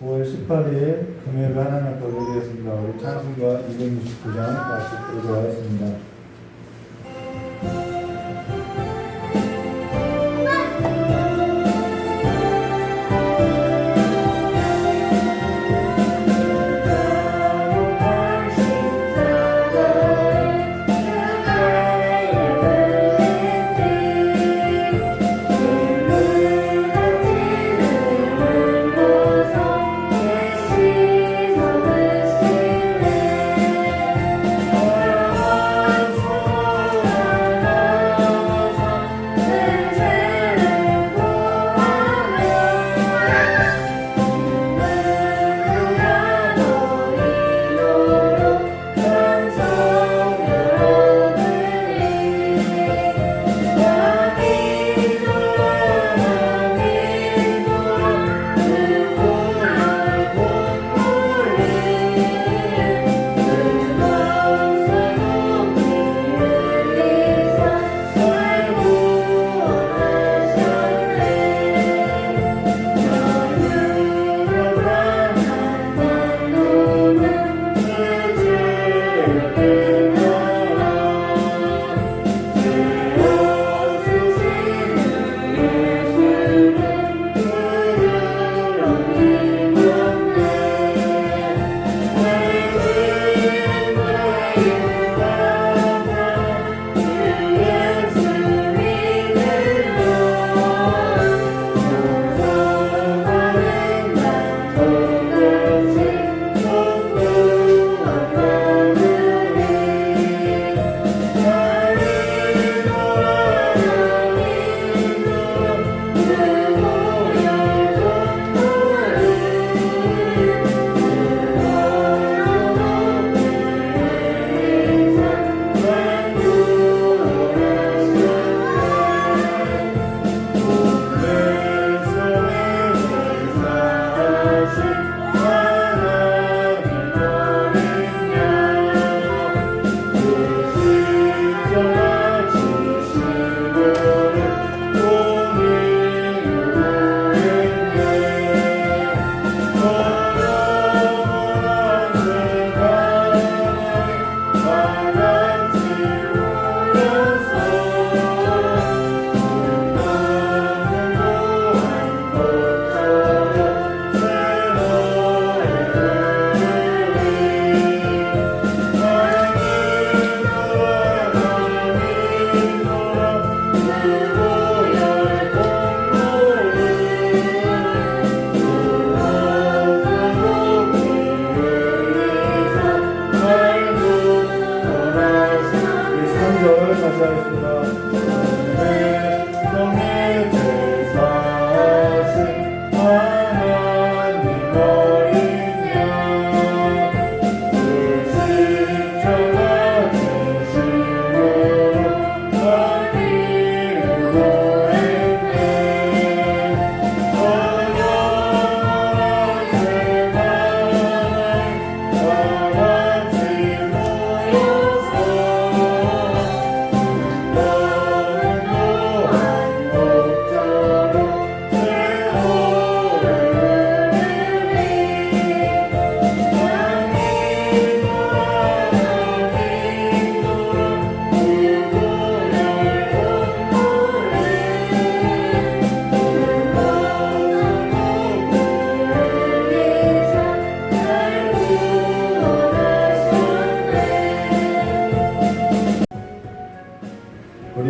5월 18일 금요일 하나님 앞에 올려드렸습니다. 우리 찬송가 269장 같이 부르도록 하겠습니다.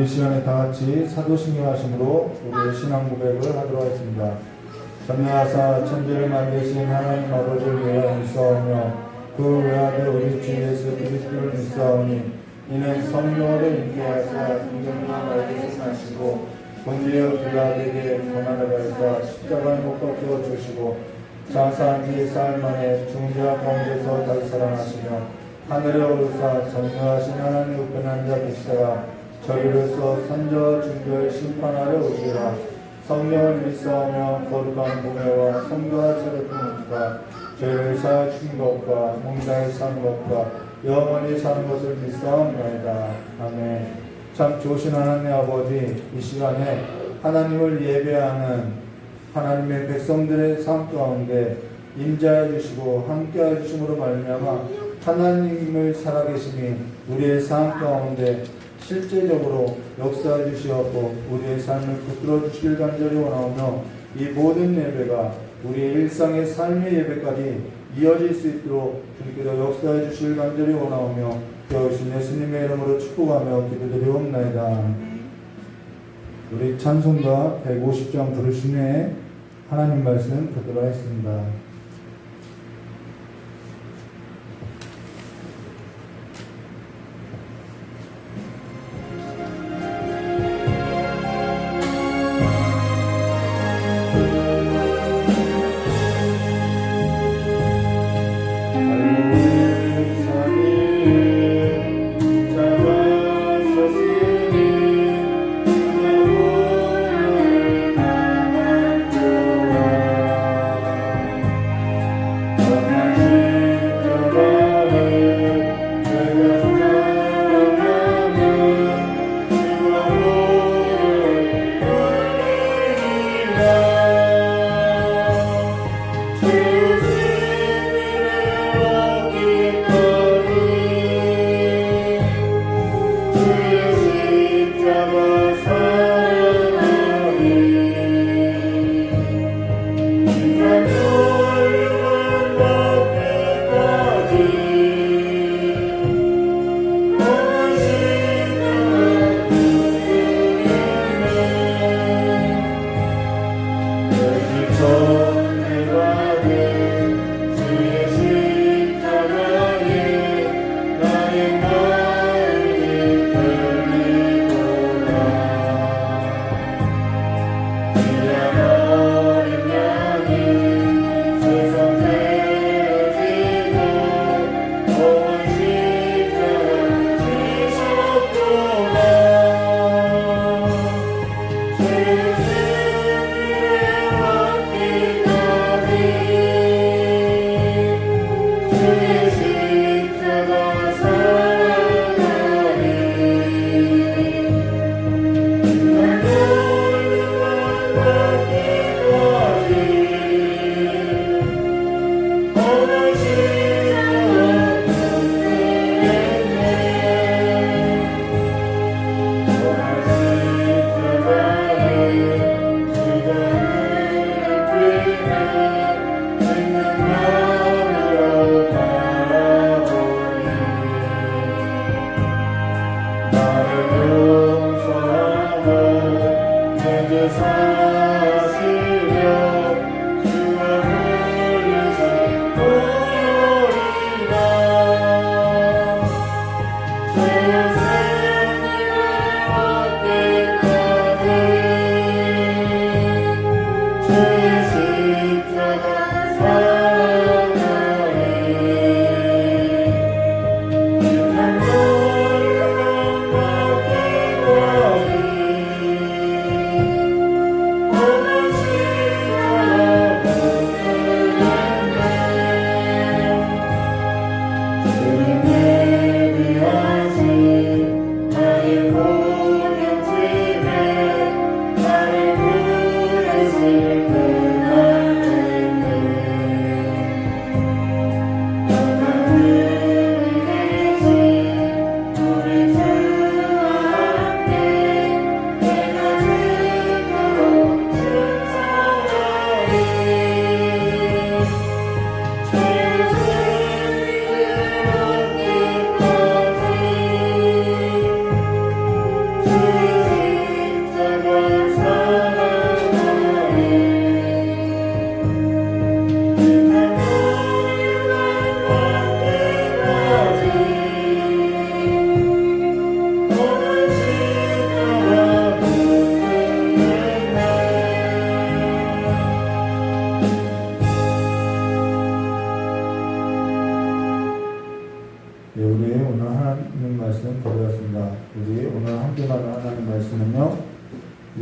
우리 시간에 다 같이 사도신경 하심으로 우리의 신앙 고백을 하도록 하겠습니다. 전능하사 천지를 만드신 하나님 아버지를 위하여 믿사오며 그 외아들 우리 주 예수 그리스도를 믿사오니 이는 성령으로 인도하사 인정과 말씀을 하시고 본디오 빌라에게 고난을 받으사 십자가에 못 박혀 주시고 장사한 뒤 사흘 만에 중자 가운데서 다시 살아나시며 하늘에 오르사 전능하신 하나님 우편한 자 계시다가 저희로서 선저 중별 심판하러 오시라. 성령을 믿사오며 거룩한 공회와 성도와 세례품과 죄를 사하신 것과 몸다에 사는 것과 영원히 사는 것을 믿사옵나이다. 아멘. 참 좋으신 하나님 아버지, 이 시간에 하나님을 예배하는 하나님의 백성들의 삶 가운데 임재하여 주시고 함께하여 주심으로 말미암아 하나님을 살아계심이 우리의 삶 가운데 실제적으로 역사해 주시었고 우리의 삶을 붙들어 주시길 간절히 원하오며 이 모든 예배가 우리의 일상의 삶의 예배까지 이어질 수 있도록 주님께서 역사해 주시길 간절히 원하오며 되어주신 예수님의 이름으로 축복하며 기도드리옵나이다. 우리 찬송가 150장 부르신 후에 하나님 말씀 듣도록 하겠습니다.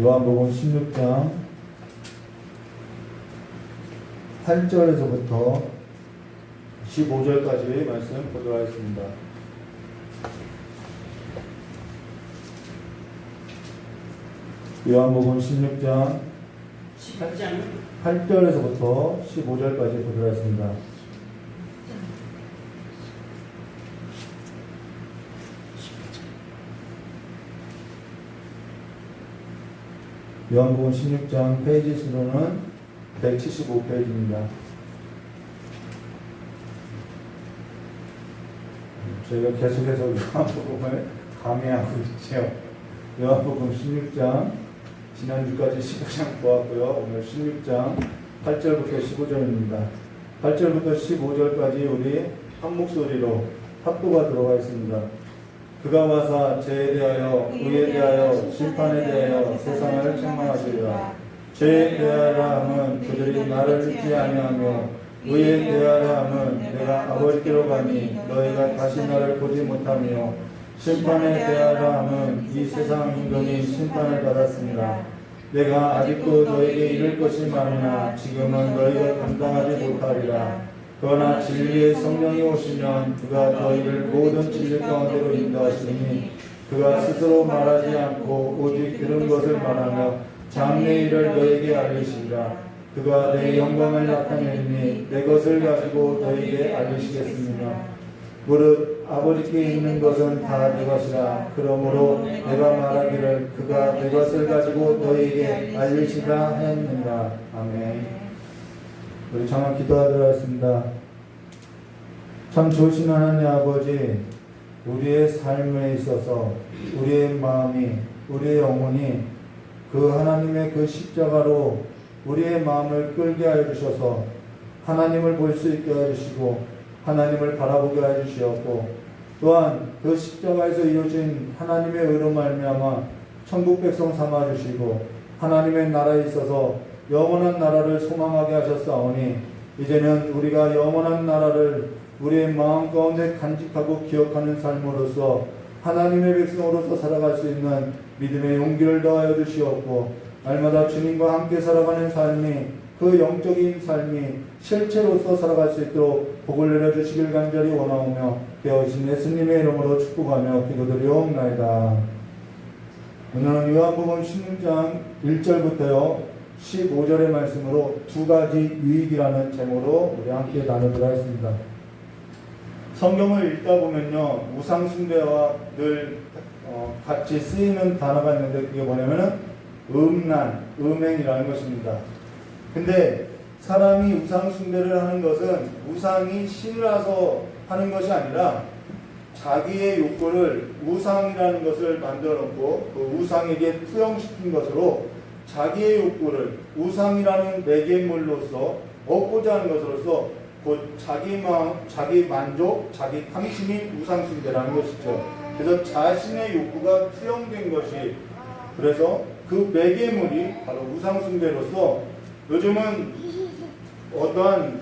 요한복음 16장 8절에서부터 15절까지 말씀 보도록 하겠습니다. 요한복음 16장 10장 8절에서부터 15절까지 보도록 하겠습니다. 요한복음 16장 페이지 수로는 175페이지입니다. 저희가 계속해서 요한복음을 강의하고 있죠. 요한복음 16장 지난주까지 15장 보았고요. 오늘 16장 8절부터 15절입니다. 8절부터 15절까지 우리 한 목소리로 합도가 들어가 있습니다. 그가 와서 죄에 대하여 의에 대하여 심판에 대하여 세상을 책망하시리라. 죄에 대하여 함은 그들이 나를 믿지 아니하며 의에 대하여 함은 내가 아버지께로 가니 너희가 다시 나를 보지 못하며 심판에 대하여 함은 이 세상 임금이 심판을 받았습니다. 내가 아직도 너에게 이를 것이 많으나 지금은 너희가 감당하지 못하리라. 그러나 진리의 성령이 오시면 그가 너희를 모든 진리 가운데로 인도하시니 그가 스스로 말하지 않고 오직 들은 것을 말하며 장래 일을 너에게 알리시리라. 그가 내 영광을 나타내리니 내 것을 가지고 너에게 알리시겠으며 무릇 아버지께 있는 것은 다 내 것이라. 그러므로 내가 말하기를 그가 내 것을 가지고 너에게 알리시라 했느니라. 아멘. 우리 잠깐 기도하도록 하겠습니다. 참 좋으신 하나님 아버지, 우리의 삶에 있어서 우리의 마음이, 우리의 영혼이 그 하나님의 그 십자가로 우리의 마음을 끌게 하여 주셔서 하나님을 볼 수 있게 하여 주시고 하나님을 바라보게 하여 주시었고, 또한 그 십자가에서 이루어진 하나님의 의로 말미암아 천국 백성 삼아 주시고 하나님의 나라에 있어서 영원한 나라를 소망하게 하셨사오니 이제는 우리가 영원한 나라를 우리의 마음 가운데 간직하고 기억하는 삶으로서 하나님의 백성으로서 살아갈 수 있는 믿음의 용기를 더하여 주시옵고, 날마다 주님과 함께 살아가는 삶이, 그 영적인 삶이 실체로서 살아갈 수 있도록 복을 내려주시길 간절히 원하오며 되어진 예수님의 이름으로 축복하며 기도드리옵나이다. 오늘은 요한복음 16장 1절부터요 15절의 말씀으로 두 가지 유익이라는 제목으로 우리 함께 나누도록 하겠습니다. 성경을 읽다 보면요, 우상숭배와 늘 같이 쓰이는 단어가 있는데 그게 뭐냐면은 음행이라는 것입니다. 근데 사람이 우상숭배를 하는 것은 우상이 신이라서 하는 것이 아니라 자기의 욕구를 우상이라는 것을 만들어 놓고 그 우상에게 투영시킨 것으로 자기의 욕구를 우상이라는 매개물로서 얻고자 하는 것으로서 곧 자기 마음, 자기 만족, 자기 탐심이 우상숭배라는 것이죠. 그래서 자신의 욕구가 투영된 것이, 그래서 그 매개물이 바로 우상숭배로서 요즘은 어떠한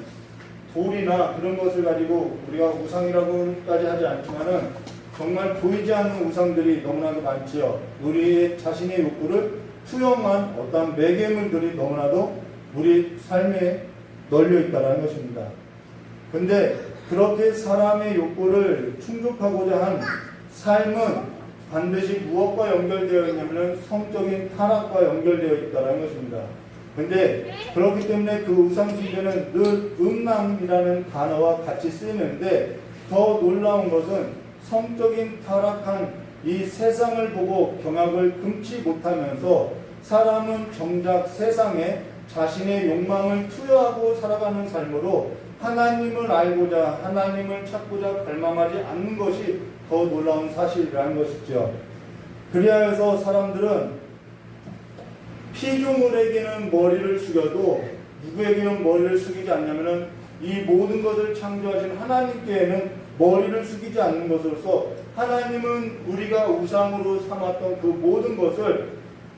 돌이나 그런 것을 가지고 우리가 우상이라고까지 하지 않지만은 정말 보이지 않는 우상들이 너무나도 많지요. 우리의 자신의 욕구를 투영한 어떠한 매개물들이 너무나도 우리 삶에 널려 있다는 것입니다. 근데 그렇게 사람의 욕구를 충족하고자 한 삶은 반드시 무엇과 연결되어 있냐면 성적인 타락과 연결되어 있다는 것입니다. 근데 그렇기 때문에 그 우상숭배는 늘 음란이라는 단어와 같이 쓰이는데, 더 놀라운 것은 성적인 타락한 이 세상을 보고 경악을 금치 못하면서 사람은 정작 세상에 자신의 욕망을 투여하고 살아가는 삶으로 하나님을 알고자, 하나님을 찾고자 갈망하지 않는 것이 더 놀라운 사실이라는 것이죠. 그리하여서 사람들은 피조물에게는 머리를 숙여도 누구에게는 머리를 숙이지 않냐면은 이 모든 것을 창조하신 하나님께는 머리를 숙이지 않는 것으로서 하나님은 우리가 우상으로 삼았던 그 모든 것을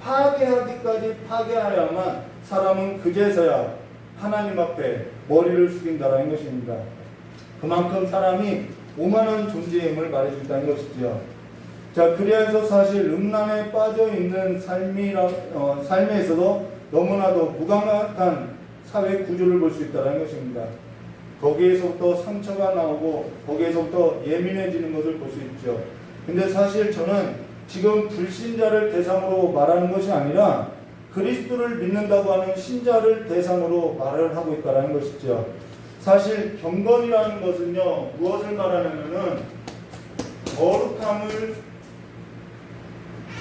파괴하기까지 파괴하야만 사람은 그제서야 하나님 앞에 머리를 숙인다라는 것입니다. 그만큼 사람이 오만한 존재임을 말해준다는 것이지요. 자, 그래서 사실 음란에 빠져 있는 삶에서도 너무나도 무감각한 사회 구조를 볼 수 있다는 것입니다. 거기에서부터 상처가 나오고 거기에서부터 예민해지는 것을 볼 수 있죠. 근데 사실 저는 지금 불신자를 대상으로 말하는 것이 아니라 그리스도를 믿는다고 하는 신자를 대상으로 말을 하고 있다는 것이죠. 사실 경건이라는 것은요, 무엇을 말하냐면은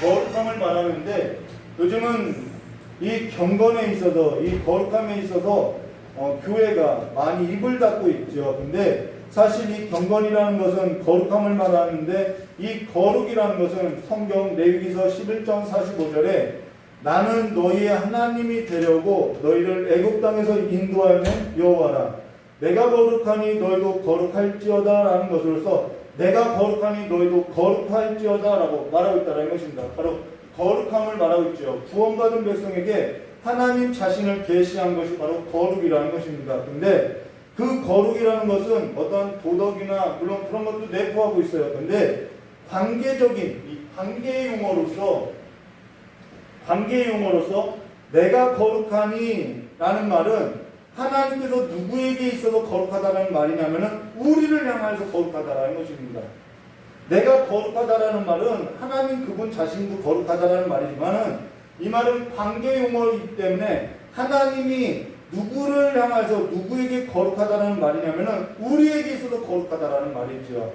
거룩함을 말하는데, 요즘은 이 경건에 있어서, 이 거룩함에 있어서 교회가 많이 입을 닫고 있죠. 근데 사실 이 경건이라는 것은 거룩함을 말하는데, 이 거룩이라는 것은 성경 레위기서 11장 45절에 나는 너희의 하나님이 되려고 너희를 애굽 땅에서 인도하는 여호와라. 내가 거룩하니 너희도 거룩할지어다 라는 것으로서 내가 거룩하니 너희도 거룩할지어다 라고 말하고 있다는 것입니다. 바로 거룩함을 말하고 있죠. 구원받은 백성에게 하나님 자신을 계시한 것이 바로 거룩이라는 것입니다. 근데 그 거룩이라는 것은 어떤 도덕이나 물론 그런 것도 내포하고 있어요. 근데 관계적인 이 관계의 용어로서 내가 거룩하니 라는 말은 하나님께서 누구에게 있어서 거룩하다는 말이냐면은 우리를 향하여서 거룩하다라는 것입니다. 내가 거룩하다라는 말은 하나님 그분 자신도 거룩하다라는 말이지만은 이 말은 관계 용어이기 때문에 하나님이 누구를 향해서 누구에게 거룩하다는 말이냐면은 우리에게 있어서 거룩하다라는 말이죠.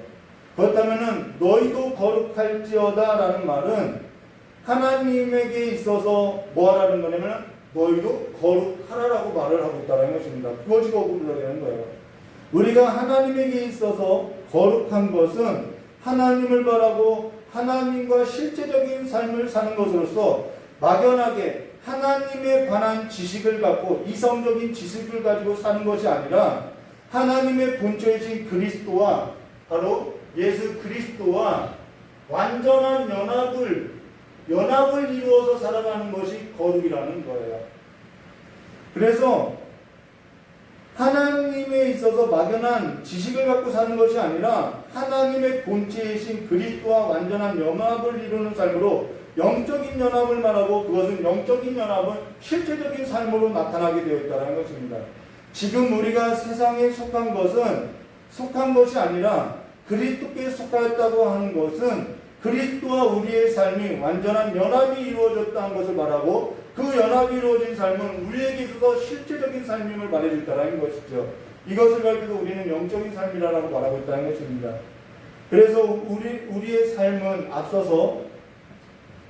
그렇다면은 너희도 거룩할지어다라는 말은 하나님에게 있어서 뭐하라는 거냐면은 너희도 거룩하라라고 말을 하고 있다는 것입니다. 그것이 거룩이라고 하는 거예요. 우리가 하나님에게 있어서 거룩한 것은 하나님을 바라고 하나님과 실제적인 삶을 사는 것으로서 막연하게 하나님에 관한 지식을 갖고 이성적인 지식을 가지고 사는 것이 아니라 하나님의 본체이신 그리스도와 바로 예수 그리스도와 완전한 연합을 이루어서 살아가는 것이 거룩이라는 거예요. 그래서 하나님에 있어서 막연한 지식을 갖고 사는 것이 아니라 하나님의 본체이신 그리스도와 완전한 연합을 이루는 삶으로 영적인 연합을 말하고 그것은 영적인 연합은 실체적인 삶으로 나타나게 되어 있다는 것입니다. 지금 우리가 세상에 속한 것이 아니라 그리스도께 속하였다고 하는 것은 그리스도와 우리의 삶이 완전한 연합이 이루어졌다는 것을 말하고 그 연합이 이루어진 삶은 우리에게 있어서 실제적인 삶임을 말해줄 있다는 것이죠. 이것을 가지고 우리는 영적인 삶이라고 말하고 있다는 것입니다. 그래서 우리의 삶은 앞서서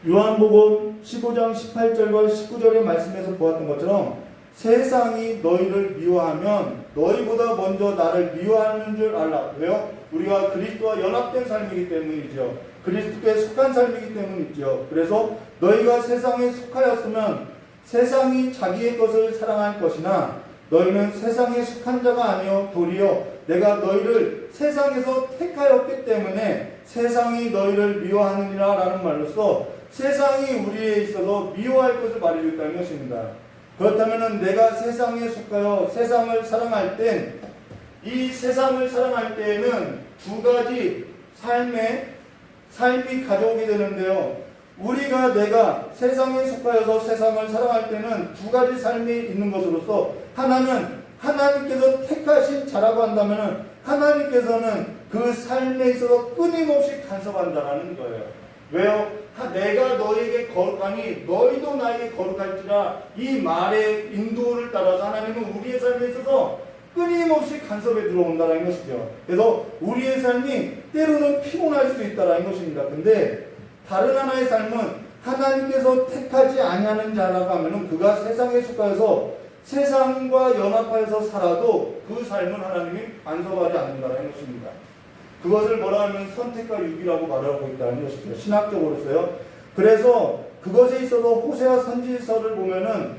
요한복음 15장 18절과 19절의 말씀에서 보았던 것처럼 세상이 너희를 미워하면 너희보다 먼저 나를 미워하는 줄 알라. 왜요? 우리가 그리스도와 연합된 삶이기 때문이죠. 그리스도께 속한 삶이기 때문이죠. 그래서 너희가 세상에 속하였으면 세상이 자기의 것을 사랑할 것이나 너희는 세상에 속한 자가 아니요 도리어 내가 너희를 세상에서 택하였기 때문에 세상이 너희를 미워하느니라 라는 말로써 세상이 우리에 있어서 미워할 것을 말해주고 있다는 것입니다. 그렇다면 내가 세상에 속하여 세상을 사랑할 땐 이 세상을 사랑할 때에는 두 가지 삶이 가져오게 되는데요. 내가 세상에 속하여서 세상을 사랑할 때는 두 가지 삶이 있는 것으로서 하나는 하나님께서 택하신 자라고 한다면 하나님께서는 그 삶에 있어서 끊임없이 간섭한다는 거예요. 왜요? 내가 너에게 거룩하니 너희도 나에게 거룩할지라 이 말의 인도를 따라서 하나님은 우리의 삶에 있어서 끊임없이 간섭에 들어온다는 것이죠. 그래서 우리의 삶이 때로는 피곤할 수 있다는 것입니다. 근데 다른 하나의 삶은 하나님께서 택하지 아니하는 자라고 하면 그가 세상에 속하여서 세상과 연합하여서 살아도 그 삶은 하나님이 간섭하지 않는다는 것입니다. 그것을 뭐라 하면 선택과 유기라고 말하고 있다는 것이죠. 신학적으로서요. 그래서 그것에 있어서 호세아 선지서를 보면은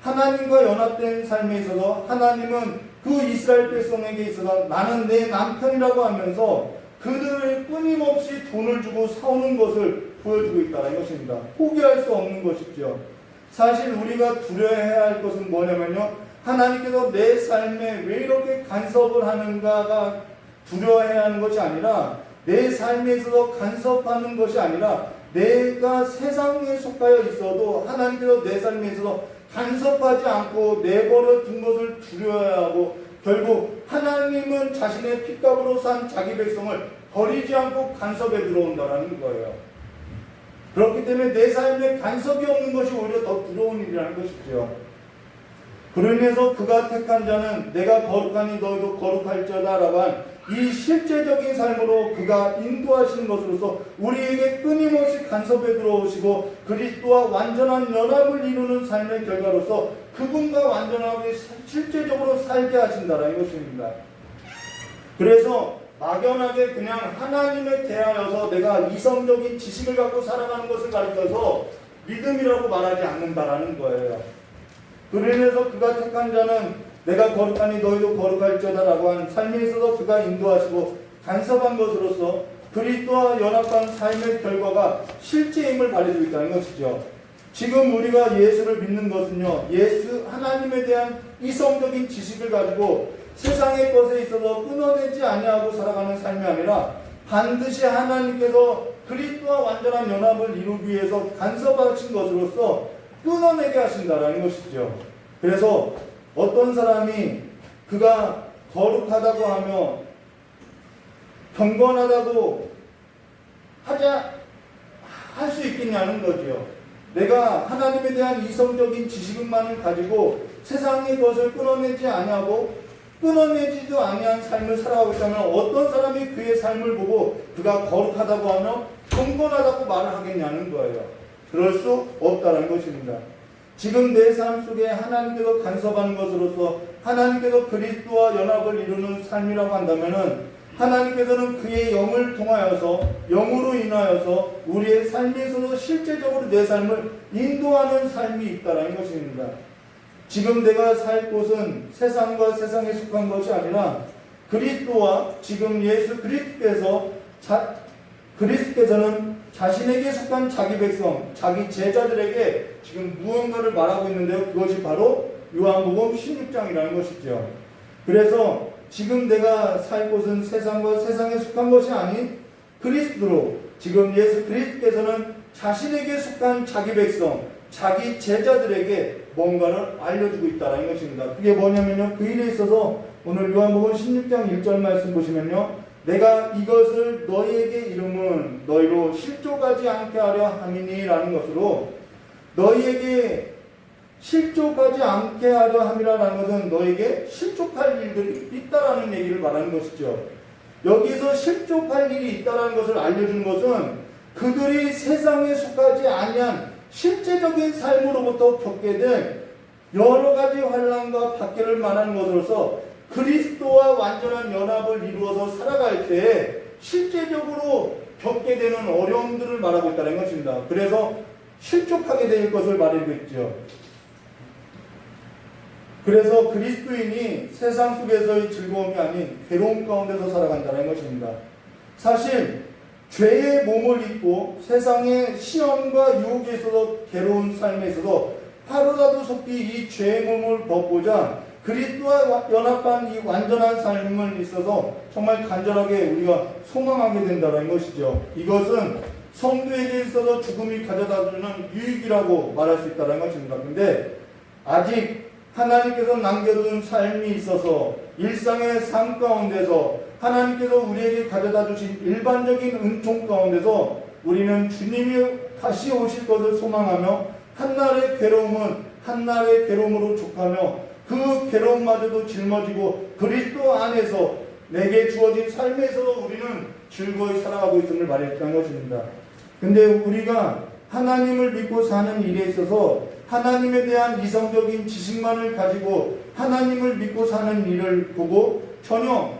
하나님과 연합된 삶에 있어서 하나님은 그 이스라엘 백성에게 있어서 나는 내 남편이라고 하면서 그들을 끊임없이 돈을 주고 사오는 것을 보여주고 있다는 것입니다. 포기할 수 없는 것이죠. 사실 우리가 두려워해야 할 것은 뭐냐면요. 하나님께서 내 삶에 왜 이렇게 간섭을 하는가가 두려워해야 하는 것이 아니라 내 삶에 있어서 간섭하는 것이 아니라 내가 세상에 속하여 있어도 하나님께서 내 삶에 있어서 간섭하지 않고 내버려 둔 것을 두려워해야 하고 결국 하나님은 자신의 핏값으로 산 자기 백성을 버리지 않고 간섭에 들어온다는 거예요. 그렇기 때문에 내 삶에 간섭이 없는 것이 오히려 더 두려운 일이라는 것이죠. 그로 인해서 그가 택한 자는 내가 거룩하니 너희도 거룩할지어다 라고 한 이 실제적인 삶으로 그가 인도하시는 것으로서 우리에게 끊임없이 간섭에 들어오시고 그리스도와 완전한 연합을 이루는 삶의 결과로서 그분과 완전하게 실제적으로 살게 하신다라는 것입니다. 그래서 막연하게 그냥 하나님에 대하여서 내가 이성적인 지식을 갖고 살아가는 것을 가리켜서 믿음이라고 말하지 않는다라는 거예요. 그로 인해서 그가 택한 자는 내가 거룩하니 너희도 거룩할지어다 라고 한 삶에 있어서 그가 인도하시고 간섭한 것으로서 그리스도와 연합한 삶의 결과가 실제임을 발휘하고 있다는 것이죠. 지금 우리가 예수를 믿는 것은요, 예수 하나님에 대한 이성적인 지식을 가지고 세상의 것에 있어서 끊어내지 아니하고 살아가는 삶이 아니라 반드시 하나님께서 그리스도와 완전한 연합을 이루기 위해서 간섭하신 것으로서 끊어내게 하신다라는 것이죠. 그래서 어떤 사람이 그가 거룩하다고 하며 경건하다고 할 수 있겠냐는 거죠. 내가 하나님에 대한 이성적인 지식만을 가지고 세상의 것을 끊어내지 아니하고 끊어내지도 아니한 삶을 살아가고 있다면 어떤 사람이 그의 삶을 보고 그가 거룩하다고 하며 경건하다고 말을 하겠냐는 거예요. 그럴 수 없다는 것입니다. 지금 내 삶 속에 하나님께서 간섭하는 것으로서 하나님께서 그리스도와 연합을 이루는 삶이라고 한다면은 하나님께서는 그의 영을 통하여서 영으로 인하여서 우리의 삶에 있어서 실제적으로 내 삶을 인도하는 삶이 있다는 것입니다. 지금 내가 살 곳은 세상과 세상에 속한 것이 아니라 그리스도와 지금 예수 그리스도께서는 자신에게 속한 자기 백성, 자기 제자들에게 지금 무언가를 말하고 있는데요. 그것이 바로 요한복음 16장이라는 것이죠. 그래서 지금 내가 살 곳은 세상과 세상에 속한 것이 아닌 그리스도로 지금 예수 그리스도께서는 자신에게 속한 자기 백성, 자기 제자들에게 뭔가를 알려주고 있다는 것입니다. 그게 뭐냐면요. 그 일에 있어서 오늘 요한복음 16장 1절 말씀 보시면요. 내가 이것을 너희에게 이름은 너희로 실족하지 않게 하려 함이니 라는 것으로 너희에게 실족하지 않게 하려 함이라는 것은 너에게 실족할 일들이 있다라는 얘기를 말하는 것이죠. 여기서 실족할 일이 있다라는 것을 알려주는 것은 그들이 세상에 속하지 아니한 실제적인 삶으로부터 겪게 된 여러 가지 환난과 박해를 말하는 것으로서 그리스도와 완전한 연합을 이루어서 살아갈 때 실제적으로 겪게 되는 어려움들을 말하고 있다는 것입니다. 그래서 실족하게 될 것을 말하고 있죠. 그래서 그리스도인이 세상 속에서의 즐거움이 아닌 괴로움 가운데서 살아간다는 것입니다. 사실 죄의 몸을 입고 세상의 시험과 유혹에 있어서 괴로운 삶에 있어서 하루라도 속히 이 죄의 몸을 벗고자 그리스도와 연합한 이 완전한 삶을 있어서 정말 간절하게 우리가 소망하게 된다는 것이죠. 이것은 성도에게 있어서 죽음이 가져다주는 유익이라고 말할 수 있다는 것입니다. 근데 아직 하나님께서 남겨둔 삶이 있어서 일상의 삶 가운데서 하나님께서 우리에게 가져다 주신 일반적인 은총 가운데서 우리는 주님이 다시 오실 것을 소망하며 한날의 괴로움은 한날의 괴로움으로 족하며 그 괴로움마저도 짊어지고 그리스도 안에서 내게 주어진 삶에서도 우리는 즐거이 살아가고 있음을 말했다는 것입니다. 근데 우리가 하나님을 믿고 사는 일에 있어서 하나님에 대한 이성적인 지식만을 가지고 하나님을 믿고 사는 일을 보고 전혀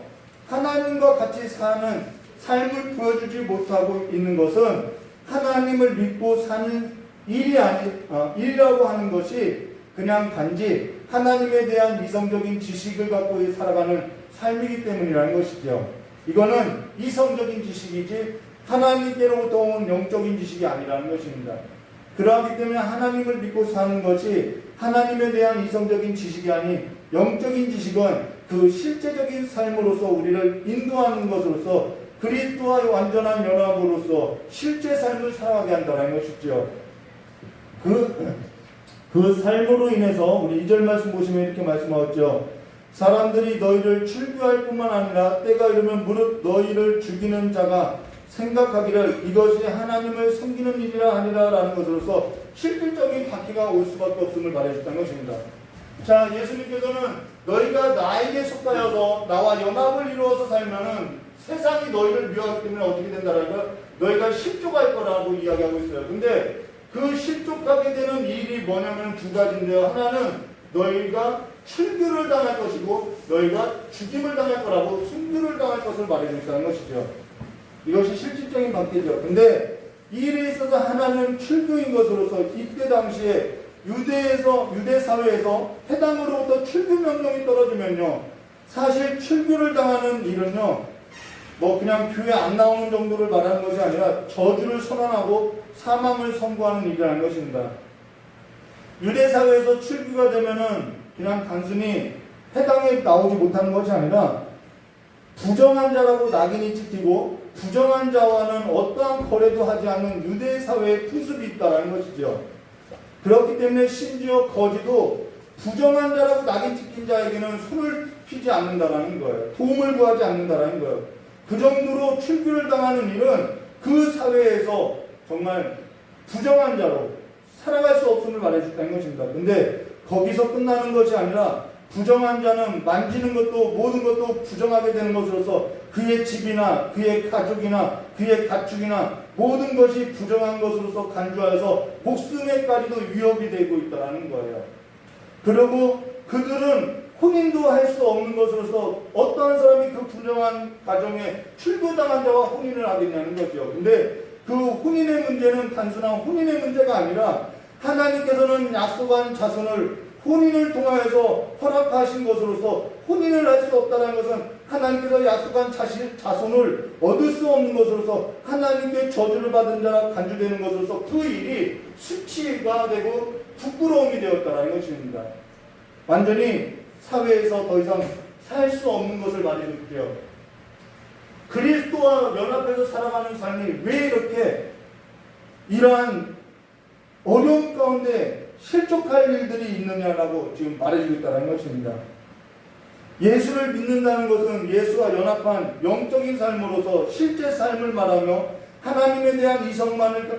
하나님과 같이 사는 삶을 보여주지 못하고 있는 것은 하나님을 믿고 사는 일이라고 하는 것이 그냥 단지 하나님에 대한 이성적인 지식을 갖고 살아가는 삶이기 때문이라는 것이죠. 이거는 이성적인 지식이지 하나님께로부터 온 영적인 지식이 아니라는 것입니다. 그러하기 때문에 하나님을 믿고 사는 것이 하나님에 대한 이성적인 지식이 아닌 영적인 지식은 그 실제적인 삶으로서 우리를 인도하는 것으로서 그리스도와의 완전한 연합으로서 실제 삶을 살아가게 한다는 것이죠. 그 삶으로 인해서 우리 2절 말씀 보시면 이렇게 말씀하셨죠. 사람들이 너희를 출교할 뿐만 아니라 때가 이르면 무릇 너희를 죽이는 자가 생각하기를 이것이 하나님을 섬기는 일이라 하니라라는 것으로서 실질적인 바퀴가 올 수밖에 없음을 말해줬다는 것입니다. 자, 예수님께서는 너희가 나에게 속하여서 나와 연합을 이루어서 살면은 세상이 너희를 미워하기 때문에 어떻게 된다라는 걸 너희가 실족할 거라고 이야기하고 있어요. 근데 그 실족하게 되는 일이 뭐냐면 두 가지인데요. 하나는 너희가 출교를 당할 것이고 너희가 죽임을 당할 거라고 순교를 당할 것을 말해주고 있다는 것이죠. 이것이 실질적인 방패죠. 근데 이 일에 있어서 하나는 출교인 것으로서 이때 당시에 유대 사회에서 해당으로부터 출교 명령이 떨어지면요, 사실 출교를 당하는 일은요, 뭐 그냥 교회 안 나오는 정도를 말하는 것이 아니라 저주를 선언하고 사망을 선고하는 일이라는 것입니다. 유대 사회에서 출교가 되면은 그냥 단순히 해당에 나오지 못하는 것이 아니라 부정한 자라고 낙인이 찍히고 부정한 자와는 어떠한 거래도 하지 않는 유대 사회의 풍습이 있다는 것이죠. 그렇기 때문에 심지어 거지도 부정한 자라고 낙인 찍힌 자에게는 손을 피지 않는다라는 거예요. 도움을 구하지 않는다라는 거예요. 그 정도로 출교를 당하는 일은 그 사회에서 정말 부정한 자로 살아갈 수 없음을 말해줬다는 것입니다. 근데 거기서 끝나는 것이 아니라 부정한 자는 만지는 것도 모든 것도 부정하게 되는 것으로서 그의 집이나 그의 가족이나 그의 가축이나 모든 것이 부정한 것으로서 간주하여서 목숨에까지도 위협이 되고 있다는 거예요. 그리고 그들은 혼인도 할 수 없는 것으로서 어떠한 사람이 그 부정한 가정에 출교당한 자와 혼인을 하겠냐는 거죠. 근데 그 혼인의 문제는 단순한 혼인의 문제가 아니라 하나님께서는 약속한 자손을 혼인을 통하여서 허락하신 것으로서 혼인을 할 수 없다는 것은 하나님께서 약속한 자손을 얻을 수 없는 것으로서 하나님께 저주를 받은 자가 간주되는 것으로서 그 일이 수치가 되고 부끄러움이 되었다는 것입니다. 완전히 사회에서 더 이상 살 수 없는 것을 말해줄게요. 그리스도와 연합해서 살아가는 삶이 왜 이렇게 이러한 어려움 가운데 실족할 일들이 있느냐라고 지금 말해주고 있다는 것입니다. 예수를 믿는다는 것은 예수와 연합한 영적인 삶으로서 실제 삶을 말하며 하나님에 대한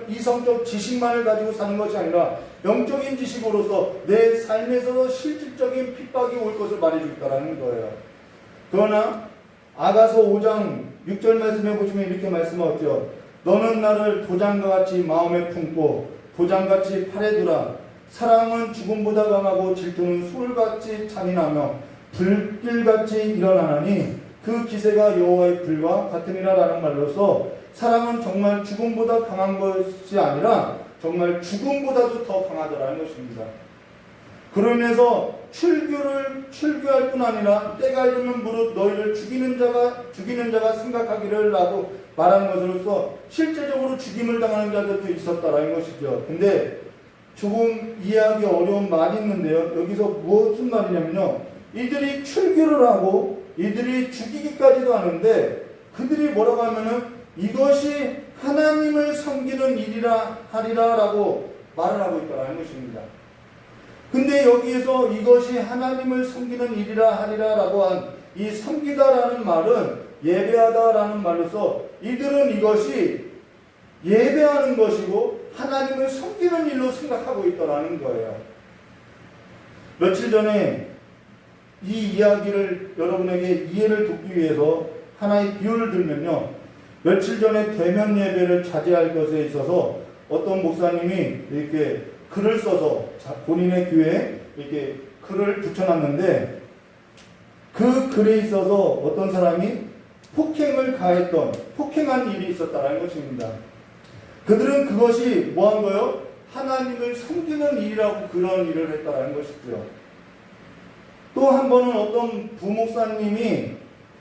이성적 지식만을 가지고 사는 것이 아니라 영적인 지식으로서 내 삶에서 실질적인 핍박이 올 것을 말해주고 있다는 거예요. 그러나 아가서 5장 6절 말씀해 보시면 이렇게 말씀하죠. 너는 나를 도장과 같이 마음에 품고 도장같이 팔에 두라. 사랑은 죽음보다 강하고 질투는 술같이 잔인하며 불길같이 일어나나니 그 기세가 여호와의 불과 같으니라 라는 말로서 사랑은 정말 죽음보다 강한 것이 아니라 정말 죽음보다도 더 강하다라는 것입니다. 그로 인해서 출교할 뿐 아니라 때가 이르면 무릇 너희를 죽이는 자가 생각하기를 라고 말한 것으로서 실제적으로 죽임을 당하는 자들도 있었다라는 것이죠. 근데 조금 이해하기 어려운 말이 있는데요. 여기서 무슨 말이냐면요. 이들이 출교를 하고 이들이 죽이기까지도 하는데 그들이 뭐라고 하면은 이것이 하나님을 섬기는 일이라 하리라 라고 말을 하고 있다는 것입니다. 근데 여기에서 이것이 하나님을 섬기는 일이라 하리라 라고 한 이 섬기다라는 말은 예배하다라는 말로서 이들은 이것이 예배하는 것이고 하나님을 섬기는 일로 생각하고 있다는 거예요. 며칠 전에 이 이야기를 여러분에게 이해를 돕기 위해서 하나의 비유를 들면요. 며칠 전에 대면 예배를 자제할 것에 있어서 어떤 목사님이 이렇게 글을 써서 본인의 교회에 이렇게 글을 붙여놨는데 그 글에 있어서 어떤 사람이 폭행한 일이 있었다는 것입니다. 그들은 그것이 뭐한 거예요? 하나님을 섬기는 일이라고 그런 일을 했다는 것이죠. 또 한 번은 어떤 부목사님이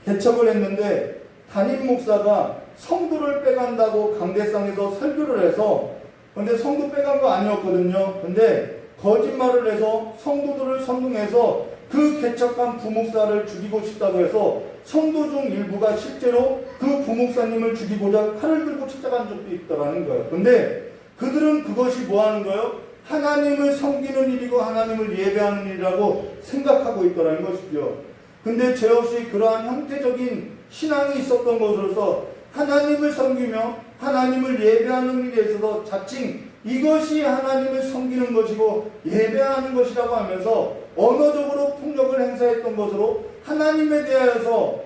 개척을 했는데 담임 목사가 성도를 빼간다고 강대상에서 설교를 해서 근데 성도 빼간 거 아니었거든요. 근데 거짓말을 해서 성도들을 선동해서 그 개척한 부목사를 죽이고 싶다고 해서 성도 중 일부가 실제로 그 부목사님을 죽이고자 칼을 들고 찾아간 적도 있다는 거예요. 근데 그들은 그것이 뭐 하는 거예요? 하나님을 섬기는 일이고 하나님을 예배하는 일이라고 생각하고 있다는 것이죠. 근데 죄 없이 그러한 형태적인 신앙이 있었던 것으로서 하나님을 섬기며 하나님을 예배하는 일에 있어서 자칭 이것이 하나님을 섬기는 것이고 예배하는 것이라고 하면서 언어적으로 폭력을 행사했던 것으로 하나님에 대하여서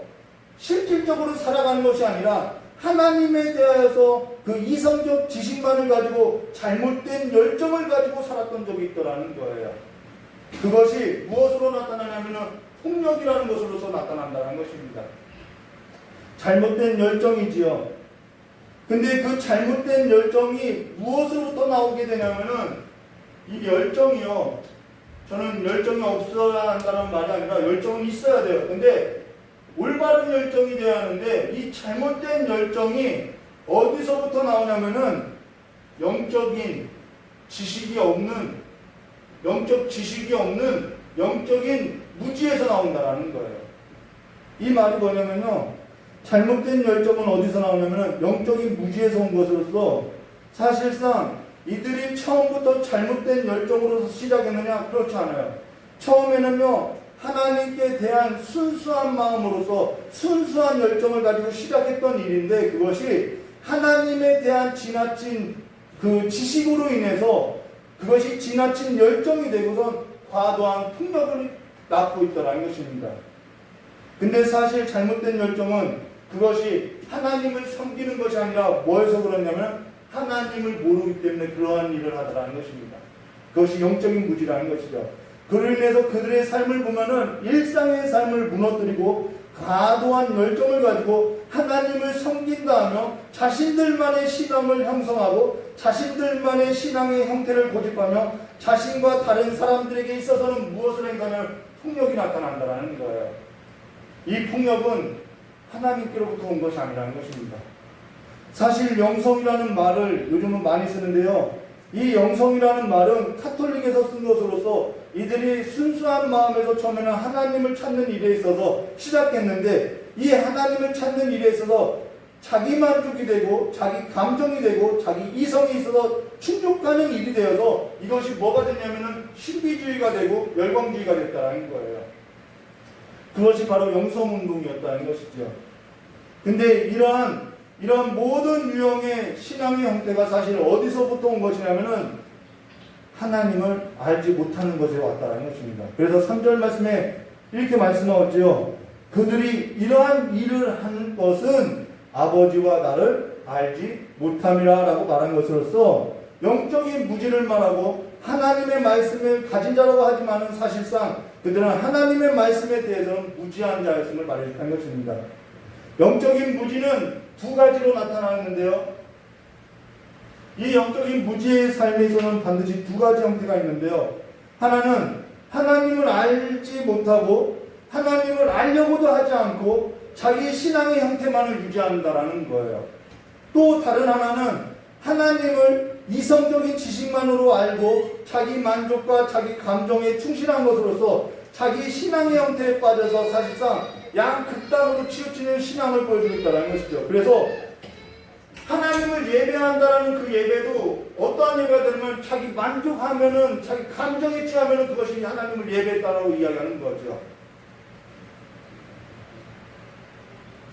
실질적으로 살아가는 것이 아니라 하나님에 대하여서 그 이성적 지식만을 가지고 잘못된 열정을 가지고 살았던 적이 있더라는 거예요. 그것이 무엇으로 나타나냐면 폭력이라는 것으로서 나타난다는 것입니다. 잘못된 열정이지요. 근데 그 잘못된 열정이 무엇으로부터 나오게 되냐면은 이 열정이요. 저는 열정이 없어야 한다는 말이 아니라 열정은 있어야 돼요. 근데 올바른 열정이 되어야 하는데 이 잘못된 열정이 어디서부터 나오냐면은 영적인 지식이 없는 영적인 무지에서 나온다라는 거예요. 이 말이 뭐냐면요. 잘못된 열정은 어디서 나오냐면 영적인 무지에서 온 것으로서 사실상 이들이 처음부터 잘못된 열정으로서 시작했느냐? 그렇지 않아요. 처음에는요. 하나님께 대한 순수한 마음으로서 순수한 열정을 가지고 시작했던 일인데 그것이 하나님에 대한 지나친 그 지식으로 인해서 그것이 지나친 열정이 되고선 과도한 폭력을 낳고 있더라는 것입니다. 근데 사실 잘못된 열정은 그것이 하나님을 섬기는 것이 아니라 뭐에서 그러냐면 하나님을 모르기 때문에 그러한 일을 하더라는 것입니다. 그것이 영적인 무지라는 것이죠. 그로 인해서 그들의 삶을 보면은 일상의 삶을 무너뜨리고 과도한 열정을 가지고 하나님을 섬긴다 하며 자신들만의 신앙을 형성하고 자신들만의 신앙의 형태를 고집하며 자신과 다른 사람들에게 있어서는 무엇을 행하면 폭력이 나타난다는 거예요. 이 폭력은 하나님께로부터 온 것이 아니라는 것입니다. 사실 영성이라는 말을 요즘은 많이 쓰는데요. 이 영성이라는 말은 카톨릭에서 쓴 것으로서 이들이 순수한 마음에서 처음에는 하나님을 찾는 일에 있어서 시작했는데 이 하나님을 찾는 일에 있어서 자기 만족이 되고 자기 감정이 되고 자기 이성이 있어서 충족하는 일이 되어서 이것이 뭐가 되냐면은 신비주의가 되고 열광주의가 됐다는 거예요. 그것이 바로 영성운동이었다는 것이죠. 근데 이러한 모든 유형의 신앙의 형태가 사실 어디서부터 온 것이냐면은 하나님을 알지 못하는 것에 왔다는 것입니다. 그래서 3절 말씀에 이렇게 말씀하었죠. 그들이 이러한 일을 하는 것은 아버지와 나를 알지 못함이라 라고 말한 것으로서 영적인 무지를 말하고 하나님의 말씀을 가진 자라고 하지만 사실상 그들은 하나님의 말씀에 대해서는 무지한 자였음을 말해주는 것입니다. 영적인 무지는 두 가지로 나타나는데요. 이 영적인 무지의 삶에 있어서는 반드시 두 가지 형태가 있는데요. 하나는 하나님을 알지 못하고 하나님을 알려고도 하지 않고 자기 신앙의 형태만을 유지한다라는 거예요. 또 다른 하나는 하나님을 이성적인 지식만으로 알고 자기 만족과 자기 감정에 충실한 것으로서 자기 신앙의 형태에 빠져서 사실상 양극단으로 치우치는 신앙을 보여주고 있다는 것이죠. 그래서 하나님을 예배한다라는 그 예배도 어떠한 예배가 되면 자기 만족하면은 자기 감정에 취하면은 그것이 하나님을 예배했다라고 이야기하는 거죠.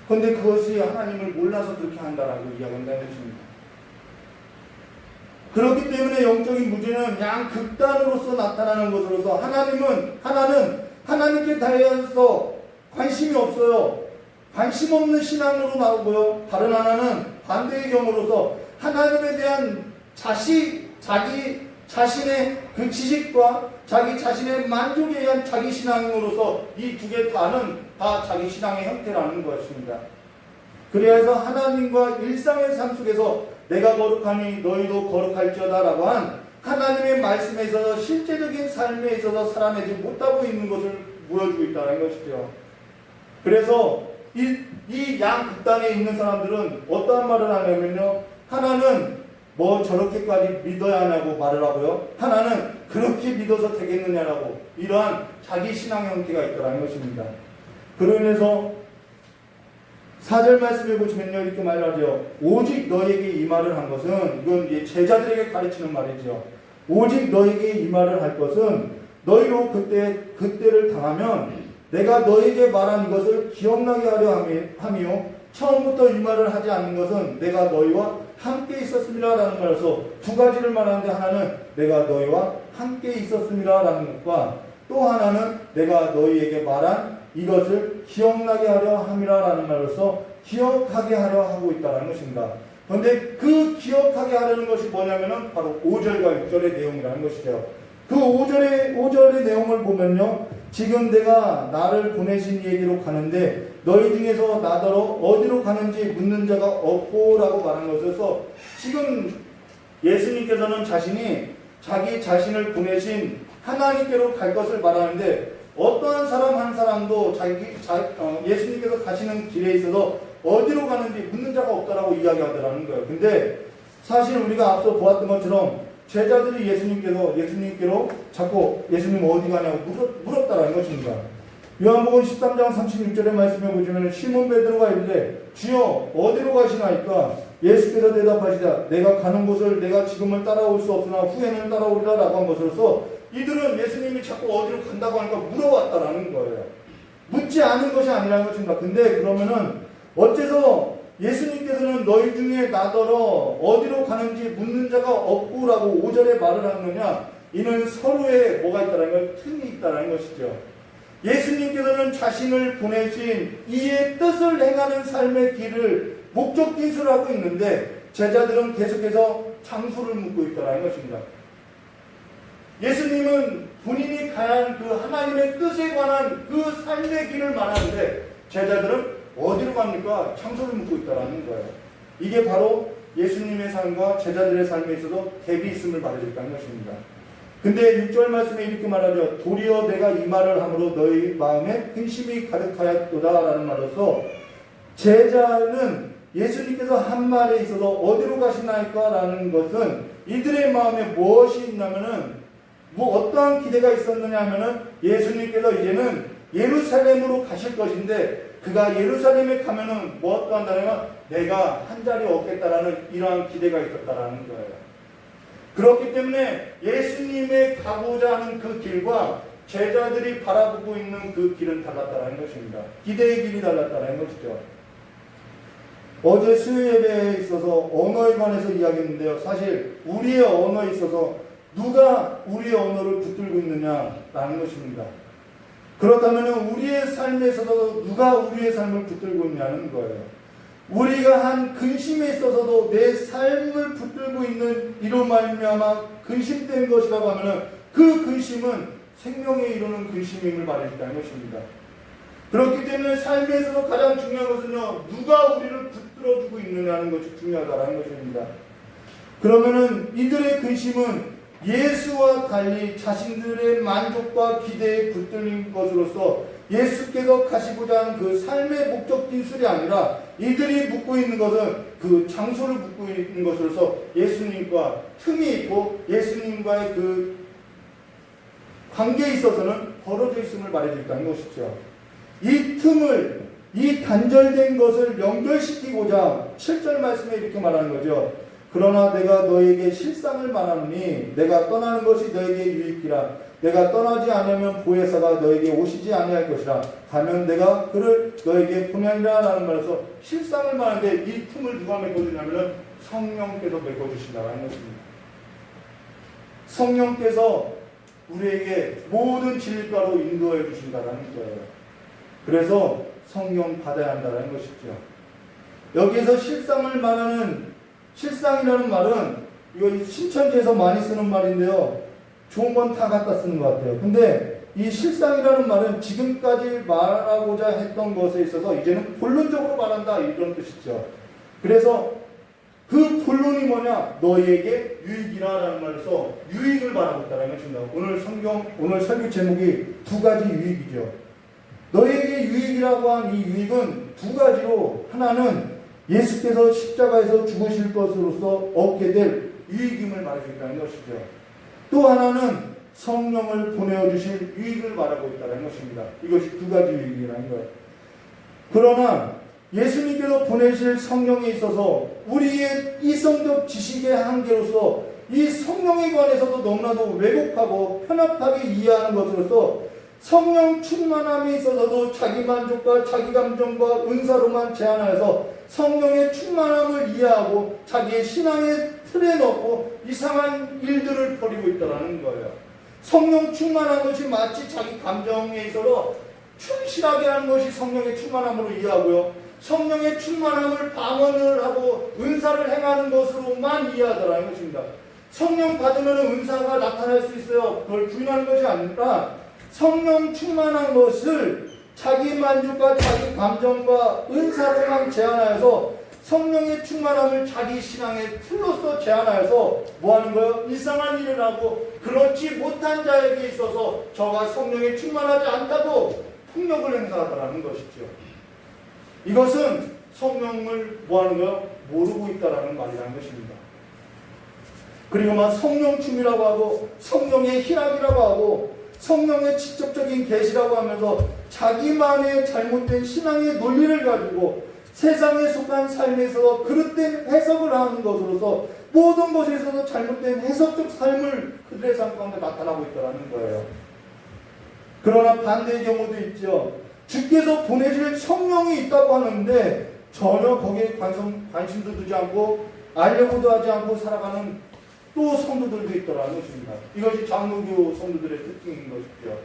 그런데 그것이 하나님을 몰라서 그렇게 한다라고 이야기한다는 것입니다. 그렇기 때문에 영적인 무지는 양극단으로서 나타나는 것으로서 하나는 하나님께 대해서 관심이 없어요. 관심 없는 신앙으로 나오고요. 다른 하나는 반대의 경우로서 하나님에 대한 자기 자신의 그 지식과 자기 자신의 만족에 의한 자기 신앙으로서 이 두 개 다는 다 자기 신앙의 형태라는 것입니다. 그래서 하나님과 일상의 삶 속에서 내가 거룩하니 너희도 거룩할지어다 라고 한 하나님의 말씀에 있어서 실제적인 삶에 있어서 살아내지 못하고 있는 것을 보여주고 있다는 것이죠. 그래서 이 양극단에 있는 사람들은 어떠한 말을 하냐면요. 하나는 뭐 저렇게까지 믿어야 하냐고 말을 하고요. 하나는 그렇게 믿어서 되겠느냐라고 이러한 자기 신앙 형태가 있다는 것입니다. 그로 인해서 4절 말씀에 보시면요. 이렇게 말하죠. 오직 너에게 이 말을 한 것은 이건 이제 제자들에게 가르치는 말이죠. 오직 너에게 이 말을 할 것은 너희로 그때를 당하면 내가 너에게 말한 것을 기억나게 하려 함이요 처음부터 이 말을 하지 않는 것은 내가 너희와 함께 있었음이라 라는 말에서 두 가지를 말하는데, 하나는 내가 너희와 함께 있었음이라 라는 것과 또 하나는 내가 너희에게 말한 이것을 기억나게 하려 함이라 라는 말로서 기억하게 하려 하고 있다는 것입니다. 그런데 그 기억하게 하려는 것이 뭐냐면은 바로 5절과 6절의 내용이라는 것이죠. 그 5절의 내용을 보면요, 지금 내가 나를 보내신 이에게로 가는데 너희 중에서 나더러 어디로 가는지 묻는 자가 없고 라고 말한 것에서, 지금 예수님께서는 자기 자신을 보내신 하나님께로 갈 것을 말하는데, 어떠한 사람 한 사람도 예수님께서 가시는 길에 있어서 어디로 가는지 묻는 자가 없다라고 이야기하더라는 거예요. 근데 사실 우리가 앞서 보았던 것처럼 제자들이 예수님께로 자꾸 예수님 어디 가냐고 물었다라는 것입니다. 요한복음 13장 36절의 말씀에 보시면 시몬 베드로가 이르되 주여 어디로 가시나이까? 예수께서 대답하시자 내가 가는 곳을 내가 지금은 따라올 수 없으나 후에는 따라오리라 라고 한 것으로서, 이들은 예수님이 자꾸 어디로 간다고 하니까 물어왔다라는 거예요. 묻지 않은 것이 아니라는 것입니다. 근데 그러면은 어째서 예수님께서는 너희 중에 나더러 어디로 가는지 묻는 자가 없고라고 5절에 말을 하느냐? 이는 서로에 뭐가 있다는 걸, 틈이 있다는 것이죠. 예수님께서는 자신을 보내신 이의 뜻을 행하는 삶의 길을 목적 진술하고 있는데, 제자들은 계속해서 장소를 묻고 있다는 것입니다. 예수님은 본인이 가야 한 그 하나님의 뜻에 관한 그 삶의 길을 말하는데, 제자들은 어디로 갑니까? 장소를 묻고 있다는 거예요. 이게 바로 예수님의 삶과 제자들의 삶에 있어서 갭이 있음을 말해줬다는 것입니다. 근데 6절 말씀에 이렇게 말하죠. 도리어 내가 이 말을 함으로 너희 마음에 근심이 가득하였도다 라는 말로서, 제자는 예수님께서 한 말에 있어서 어디로 가시나이까 라는 것은 이들의 마음에 무엇이 있냐면은, 어떠한 기대가 있었느냐 하면은, 예수님께서 이제는 예루살렘으로 가실 것인데, 그가 예루살렘에 가면은 뭐 한다면 내가 한 자리 얻겠다라는 이러한 기대가 있었다라는 거예요. 그렇기 때문에 예수님의 가고자 하는 그 길과 제자들이 바라보고 있는 그 길은 달랐다라는 것입니다. 기대의 길이 달랐다라는 것이죠. 어제 수요 예배에 있어서 언어에 관해서 이야기했는데요. 사실 우리의 언어에 있어서 누가 우리의 언어를 붙들고 있느냐라는 것입니다. 그렇다면 우리의 삶에서도 누가 우리의 삶을 붙들고 있냐는 거예요. 우리가 한 근심에 있어서도 내 삶을 붙들고 있는 이로 말미암아 근심된 것이라고 하면 그 근심은 생명에 이르는 근심임을 말해준다는 것입니다. 그렇기 때문에 삶에서 가장 중요한 것은요, 누가 우리를 붙들어주고 있느냐는 것이 중요하다는 것입니다. 그러면은 이들의 근심은 예수와 달리 자신들의 만족과 기대에 붙들린 것으로서 예수께서 가시고자 하는 그 삶의 목적 진술이 아니라, 이들이 묻고 있는 것은 그 장소를 묻고 있는 것으로서 예수님과 틈이 있고 예수님과의 그 관계에 있어서는 벌어져 있음을 말해주겠다는 것이죠. 이 틈을, 이 단절된 것을 연결시키고자 7절 말씀에 이렇게 말하는 거죠. 그러나 내가 너에게 실상을 말하노니 내가 떠나는 것이 너에게 유익이라. 내가 떠나지 않으면 보혜사가 너에게 오시지 아니할 것이라. 가면 내가 그를 너에게 보내리라 라는 말에서 실상을 말하는데, 이 틈을 누가 메꿔주냐면 성령께서 메꿔주신다는 것입니다. 성령께서 우리에게 모든 진리가로 인도해 주신다는 거예요. 그래서 성령 받아야 한다는 것이죠. 여기에서 실상을 말하는, 실상이라는 말은 이거 신천지에서 많이 쓰는 말인데요. 좋은 건 다 갖다 쓰는 것 같아요. 근데 이 실상이라는 말은 지금까지 말하고자 했던 것에 있어서 이제는 본론적으로 말한다, 이런 뜻이죠. 그래서 그 본론이 뭐냐? 너희에게 유익이라는 말에서 유익을 말하고 있다는 것입니다. 오늘 설교 제목이 두 가지 유익이죠. 너희에게 유익이라고 한 이 유익은 두 가지로, 하나는 예수께서 십자가에서 죽으실 것으로서 얻게 될 유익임을 말해주겠다는 것이죠. 또 하나는 성령을 보내주실 유익을 말하고 있다는 것입니다. 이것이 두 가지 유익이라는 거예요. 그러나 예수님께서 보내실 성령에 있어서 우리의 이성적 지식의 한계로서 이 성령에 관해서도 너무나도 왜곡하고 편협하게 이해하는 것으로서 성령 충만함에 있어서도 자기 만족과 자기 감정과 은사로만 제한하여서 성령의 충만함을 이해하고 자기의 신앙의 틀에 넣고 이상한 일들을 벌이고 있다는 거예요. 성령 충만한 것이 마치 자기 감정에 있어서 충실하게 하는 것이 성령의 충만함으로 이해하고요. 성령의 충만함을 방언을 하고 은사를 행하는 것으로만 이해하더라는 것입니다. 성령 받으면 은사가 나타날 수 있어요. 그걸 부인하는 것이 아니라 성령 충만한 것을 자기 만족과 자기 감정과 은사로만 제한하여서 성령의 충만함을 자기 신앙의 틀로서 제한하여서 뭐하는 거예요? 이상한 일을 하고 그렇지 못한 자에게 있어서 저가 성령에 충만하지 않다고 폭력을 행사하더라는 것이죠. 이것은 성령을 뭐하는 거예요? 모르고 있다라는 말이라는 것입니다. 그리고 막 성령 춤이라고 하고 성령의 희락이라고 하고 성령의 직접적인 계시라고 하면서 자기만의 잘못된 신앙의 논리를 가지고 세상에 속한 삶에서 그릇된 해석을 하는 것으로서 모든 것에 있어서 잘못된 해석적 삶을 그들의 삶 가운데 나타나고 있다는 거예요. 그러나 반대의 경우도 있죠. 주께서 보내실 성령이 있다고 하는데 전혀 거기에 관심도 두지 않고 알려고도 하지 않고 살아가는 또 성도들도 있더라는 것입니다. 이것이 장로교 성도들의 특징인 것이죠.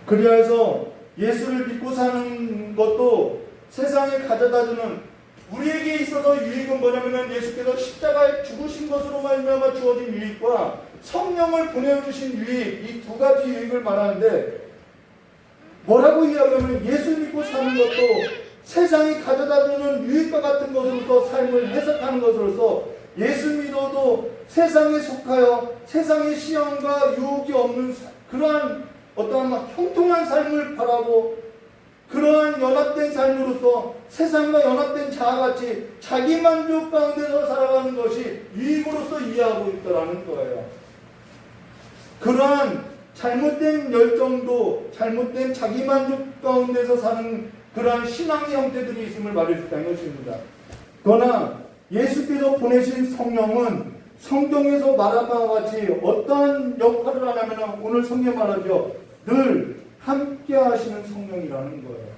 그리하여서 예수를 믿고 사는 것도 세상에 가져다주는 우리에게 있어서 유익은 뭐냐면 예수께서 십자가에 죽으신 것으로 말미암아 주어진 유익과 성령을 보내주신 유익, 이 두 가지 유익을 말하는데 뭐라고 이야기하면 예수 믿고 사는 것도 세상이 가져다주는 유익과 같은 것으로서 삶을 해석하는 것으로서 예수 믿어도 세상에 속하여 세상의 시험과 유혹이 없는 그러한 어떠한 형통한 삶을 바라고 그러한 연합된 삶으로서 세상과 연합된 자아같이 자기 만족 가운데서 살아가는 것이 유익으로서 이해하고 있더라는 거예요. 그러한 잘못된 열정도 잘못된 자기 만족 가운데서 사는 그러한 신앙의 형태들이 있음을 말해줬다는 것입니다. 그러나 예수께서 보내신 성령은 성경에서 말한 바와 같이 어떠한 역할을 하냐면 오늘 성경 말하죠. 늘 함께 하시는 성령이라는 거예요.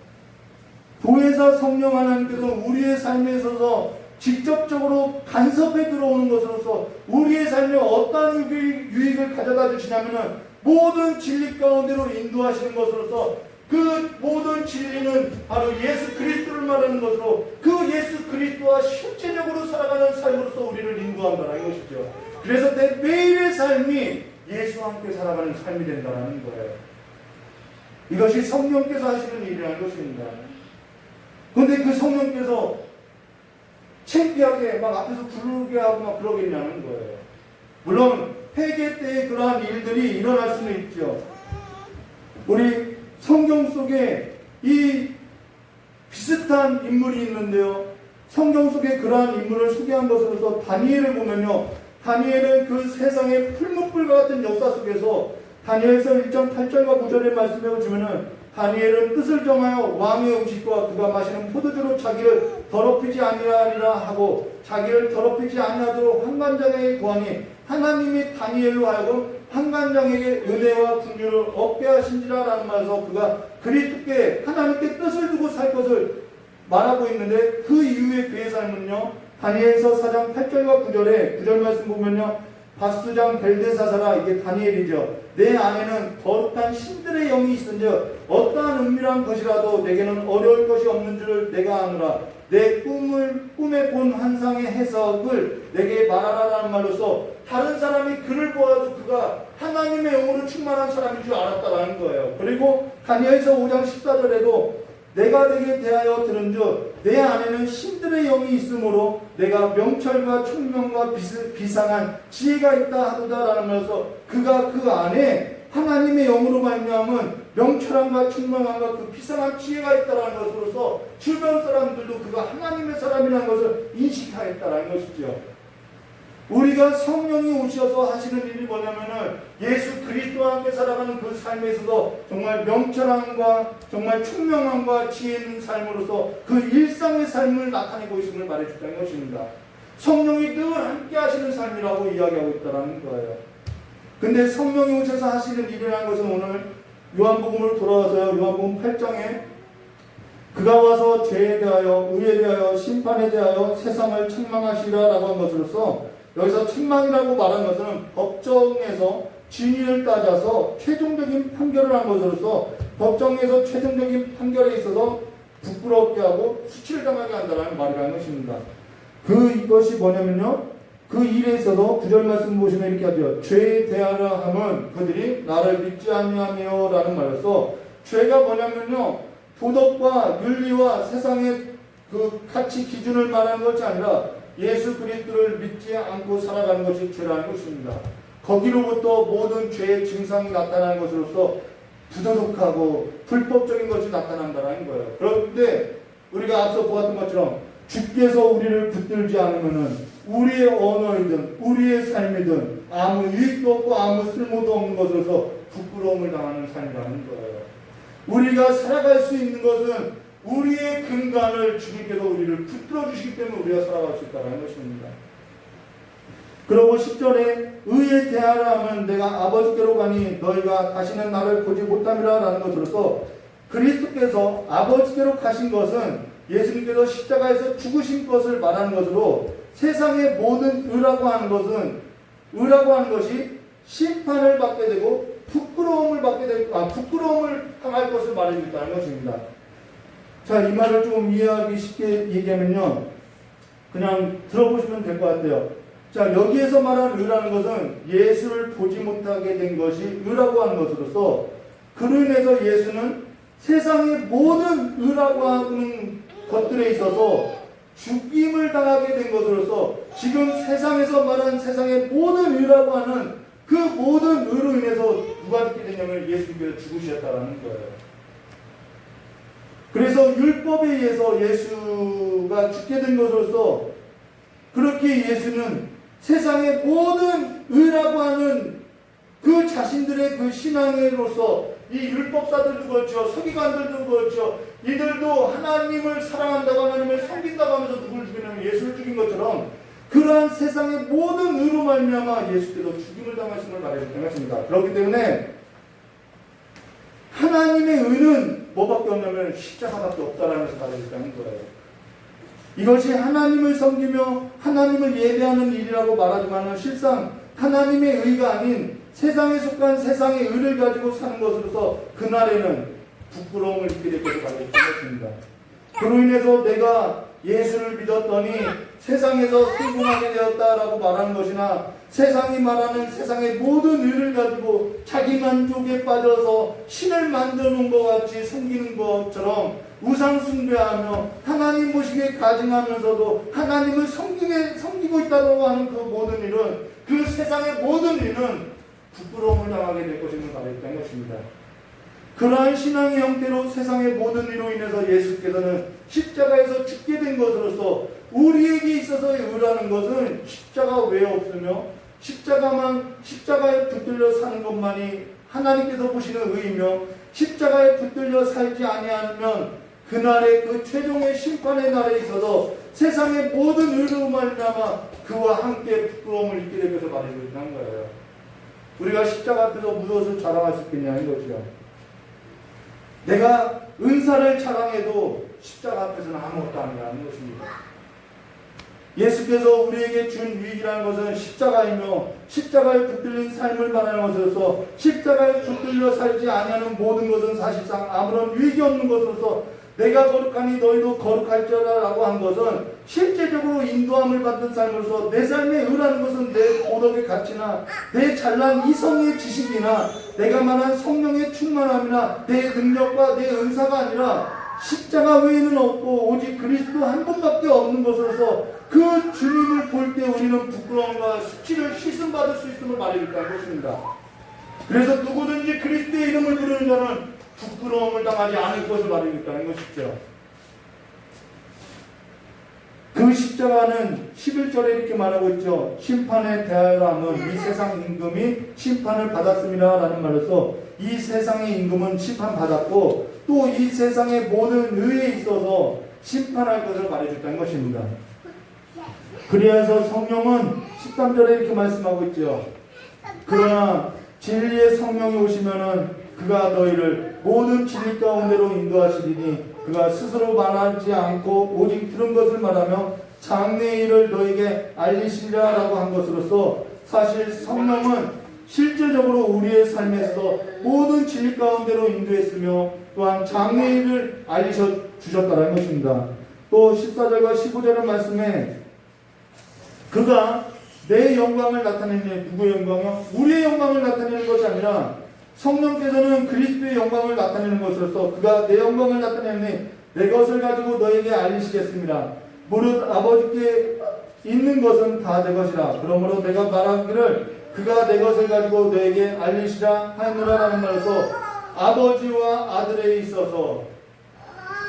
보혜사 성령 하나님께서 우리의 삶에 있어서 직접적으로 간섭해 들어오는 것으로서 우리의 삶에 어떠한 유익을 가져다 주시냐면 모든 진리 가운데로 인도하시는 것으로서 그 모든 진리는 바로 예수 그리스도를 말하는 것으로 그 예수 그리스도와 실제적으로 살아가는 삶으로서 우리를 인도한다는 것이죠. 그래서 내 매일의 삶이 예수와 함께 살아가는 삶이 된다는 거예요. 이것이 성령께서 하시는 일이라는 것입니다. 그런데 그 성령께서 창피하게 막 앞에서 부르게 하고 막 그러겠냐는 거예요. 물론 회개 때의 그러한 일들이 일어날 수는 있죠. 우리 성경 속에 이 비슷한 인물이 있는데요. 성경 속에 그러한 인물을 소개한 것으로서 다니엘을 보면요. 다니엘은 그 세상의 풀무불과 같은 역사 속에서 다니엘서 1장 8절과 9절의 말씀에 보시면은 다니엘은 뜻을 정하여 왕의 음식과 그가 마시는 포도주로 자기를 더럽히지 아니하리라 하고 자기를 더럽히지 아니하도록 환관장에게 구하니 하나님이 다니엘로 하여금 환관장에게 은혜와 긍휼을 얻게 하신지라 라는 말에서 그가 그리스도께 하나님께 뜻을 두고 살 것을 말하고 있는데 그 이후에 그의 삶은요. 다니엘서 4장 8절과 9절에 9절 말씀 보면요. 바수장 벨데사사라 이게 다니엘이죠. 내 안에는 거룩한 신들의 영이 있은즉 어떠한 은밀한 것이라도 내게는 어려울 것이 없는 줄을 내가 아노라. 내 꿈에 본 환상의 해석을 내게 말하라라는 말로서 다른 사람이 그를 보아도 그가 하나님의 영으로 충만한 사람인 줄 알았다라는 거예요. 그리고 다니엘서 5장 14절에도 내가 내게 대하여 들은즉 내 안에는 신들의 영이 있으므로 내가 명철과 총명과 비상한 지혜가 있다 하도다라는 말에서 그가 그 안에 하나님의 영으로 말미암은 명철함과 총명함과 그 비상한 지혜가 있다라는 것으로서 주변 사람들도 그가 하나님의 사람이라는 것을 인식하였다라는 것이죠. 우리가 성령이 오셔서 하시는 일이 뭐냐면은 예수 그리스도와 함께 살아가는 그 삶에 있어서 정말 명철함과 정말 총명함과 지혜 있는 삶으로서 그 일상의 삶을 나타내고 있음을 말해줬다는 것입니다. 성령이 늘 함께 하시는 삶이라고 이야기하고 있다는 거예요. 근데 성령이 오셔서 하시는 일이라는 것은 오늘 요한복음으로 돌아와서요. 요한복음 8장에 그가 와서 죄에 대하여 의에 대하여 심판에 대하여 세상을 책망하시라라고 한 것으로서 여기서 책망이라고 말한 것은 법정에서 진위를 따져서 최종적인 판결을 한 것으로서 법정에서 최종적인 판결에 있어서 부끄럽게 하고 수치를 당하게 한다는 말이라는 것입니다. 그것이 뭐냐면요. 그 일에 있어서 9절 말씀 보시면 이렇게 하죠. 죄에 대하여 함은 그들이 나를 믿지 아니하며 라는 말로서 죄가 뭐냐면요. 도덕과 윤리와 세상의 그 가치 기준을 말하는 것이 아니라 예수 그리스도를 믿지 않고 살아가는 것이 죄라는 것입니다. 거기로부터 모든 죄의 증상이 나타나는 것으로서 부도덕하고 불법적인 것이 나타난다는 거예요. 그런데 우리가 앞서 보았던 것처럼 주께서 우리를 붙들지 않으면은 우리의 언어이든 우리의 삶이든 아무 유익도 없고 아무 쓸모도 없는 것으로서 부끄러움을 당하는 삶이라는 거예요. 우리가 살아갈 수 있는 것은 우리의 근간을 주님께서 우리를 붙들어 주시기 때문에 우리가 살아갈 수 있다는 것입니다. 그러고 10절에 의에 대하라 하면 내가 아버지께로 가니 너희가 다시는 나를 보지 못함이라 라는 것으로서 그리스도께서 아버지께로 가신 것은 예수님께서 십자가에서 죽으신 것을 말하는 것으로 세상의 모든 의라고 하는 것이 심판을 받게 되고 부끄러움을 당할 것을 말해주고 있다는 것입니다. 자, 이 말을 좀 이해하기 쉽게 얘기하면요. 그냥 들어보시면 될 것 같아요. 자, 여기에서 말하는 의라는 것은 예수를 보지 못하게 된 것이 의라고 하는 것으로서 그로 인해서 예수는 세상의 모든 의라고 하는 것들에 있어서 죽임을 당하게 된 것으로서 지금 세상에서 말하는 세상의 모든 의라고 하는 그 모든 의로 인해서 누가 죽게 되냐면 예수님께서 죽으셨다라는 거예요. 그래서 율법에 의해서 예수가 죽게 된 것으로서 그렇게 예수는 세상의 모든 의라고 하는 그 자신들의 그 신앙으로서 이 율법사들도 그렇죠. 서기관들도 그렇죠. 이들도 하나님을 사랑한다고 하나님을 섬긴다고 하면서 누구를 죽이냐면 예수를 죽인 것처럼 그러한 세상의 모든 의로 말미암아 예수께서 죽임을 당하심을 말해주는 것입니다. 그렇기 때문에 하나님의 의는 뭐밖에 없냐면 십자가밖에 없다라는 것을 말해주는 거예요. 이것이 하나님을 섬기며 하나님을 예배하는 일이라고 말하지만 실상 하나님의 의가 아닌 세상에 속한 세상의 의를 가지고 사는 것으로서 그날에는 부끄러움을 입게 될 것을 말해주는 것입니다. 그로 인해서 내가 예수를 믿었더니 세상에서 성공하게 되었다라고 말하는 것이나 세상이 말하는 세상의 모든 의를 가지고 자기 만족에 빠져서 신을 만들어 놓은 것 같이 섬기는 것처럼 우상 숭배하며 하나님 보시기에 가증하면서도 하나님을 섬기고 있다고 하는 그 모든 일은 그 세상의 모든 일은 부끄러움을 당하게 될 것임을 말했던 것입니다. 그러한 신앙의 형태로 세상의 모든 일로 인해서 예수께서는 십자가에서 죽게 된 것으로서 우리에게 있어서의 의라는 것은 십자가 외에 없으며 십자가에 붙들려 사는 것만이 하나님께서 보시는 의이며 십자가에 붙들려 살지 아니하면 그날의 그 최종의 심판의 날에 있어서 세상의 모든 의로 말미암아 그와 함께 부끄러움을 입게 될 것을 말해주고 있는 거예요. 우리가 십자가 앞에서 무엇을 자랑할 수 있겠냐는 거죠. 내가 은사를 자랑해도 십자가 앞에서는 아무것도 아니라는 것입니다. 예수께서 우리에게 준 유익이라는 것은 십자가이며 십자가에 붙들린 삶을 말하는 것으로서 십자가에 붙들려 살지 아니하는 모든 것은 사실상 아무런 유익이 없는 것으로서 내가 거룩하니 너희도 거룩할지어다 라고 한 것은 실제적으로 인도함을 받는 삶으로서 내 삶의 의라는 것은 내 도덕의 가치나 내 잘난 이성의 지식이나 내가 말한 성령의 충만함이나 내 능력과 내 은사가 아니라 십자가 외에는 없고 오직 그리스도 한 분밖에 없는 것으로서 그 주님을 볼 때 우리는 부끄러움과 수치를 씻음받을 수 있음을 말해줄까는 것입니다. 그래서 누구든지 그리스도의 이름을 부르는 자는 부끄러움을 당하지 않을 것을 말해주겠다는 것이죠. 그 십자가는 11절에 이렇게 말하고 있죠. 심판에 대하여 함은 이 세상 임금이 심판을 받았습니다 라는 말로서 이 세상의 임금은 심판받았고 또 이 세상의 모든 의에 있어서 심판할 것을 말해줬다는 것입니다. 그래서 성령은 13절에 이렇게 말씀하고 있죠. 그러나 진리의 성령이 오시면은 그가 너희를 모든 진리 가운데로 인도하시리니 그가 스스로 말하지 않고 오직 들은 것을 말하며 장래의 일을 너에게 알리시리라 라고 한 것으로서 사실 성령은 실제적으로 우리의 삶에서 모든 진리 가운데로 인도했으며 또한 장래의 일을 알리셔주셨다는 것입니다. 또 14절과 15절의 말씀에 그가 내 영광을 나타내는 누구의 영광이요? 우리의 영광을 나타내는 것이 아니라 성령께서는 그리스도의 영광을 나타내는 것으로서 그가 내 영광을 나타내니 내 것을 가지고 너에게 알리시겠습니다. 무릇 아버지께 있는 것은 다 내 것이라. 그러므로 내가 말하기를 그가 내 것을 가지고 너에게 알리시라 하였노라라는 말에서 아버지와 아들에 있어서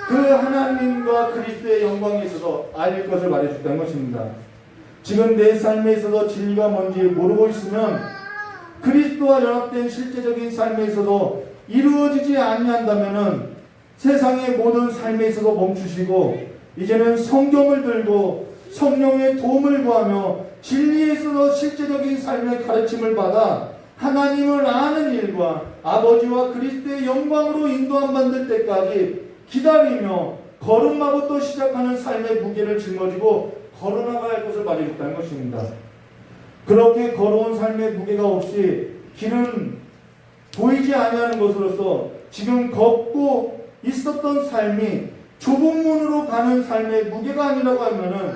그 하나님과 그리스도의 영광에 있어서 알릴 것을 말해줬다는 것입니다. 지금 내 삶에 있어서 진리가 뭔지 모르고 있으면 그리스도와 연합된 실제적인 삶에 있어서 이루어지지 아니한다면은 세상의 모든 삶에 있어서 멈추시고 이제는 성경을 들고 성령의 도움을 구하며 진리에 있어서 실제적인 삶의 가르침을 받아 하나님을 아는 일과 아버지와 그리스도의 영광으로 인도함 받을 때까지 기다리며 걸음마부터 또 시작하는 삶의 무게를 짊어지고 걸어나가야 할 것을 말해줬다는 것입니다. 그렇게 걸어온 삶의 무게가 없이 길은 보이지 아니하는 것으로서 지금 걷고 있었던 삶이 좁은 문으로 가는 삶의 무게가 아니라고 하면은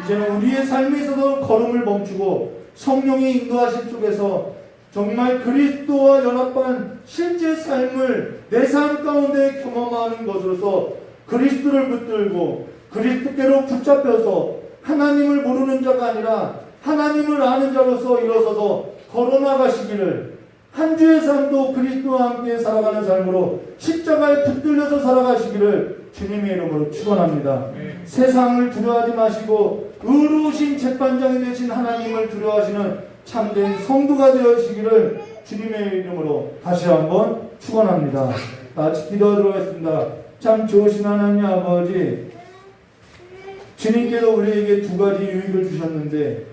이제는 우리의 삶에 있어서 걸음을 멈추고 성령의 인도하심 속에서 정말 그리스도와 연합한 실제 삶을 내 삶 가운데 경험하는 것으로서 그리스도를 붙들고 그리스도께로 붙잡혀서 하나님을 모르는 자가 아니라 하나님을 아는 자로서 일어서서 걸어나가시기를 한 주의 삶도 그리스도와 함께 살아가는 삶으로 십자가에 붙들려서 살아가시기를 주님의 이름으로 축원합니다. 세상을 두려워하지 마시고 의로우신 재판장이 되신 하나님을 두려워하시는 참된 성도가 되어시기를 주님의 이름으로 다시 한번 축원합니다. 같이 기도하도록 하겠습니다. 참 좋으신 하나님 아버지, 주님께서 우리에게 두 가지 유익을 주셨는데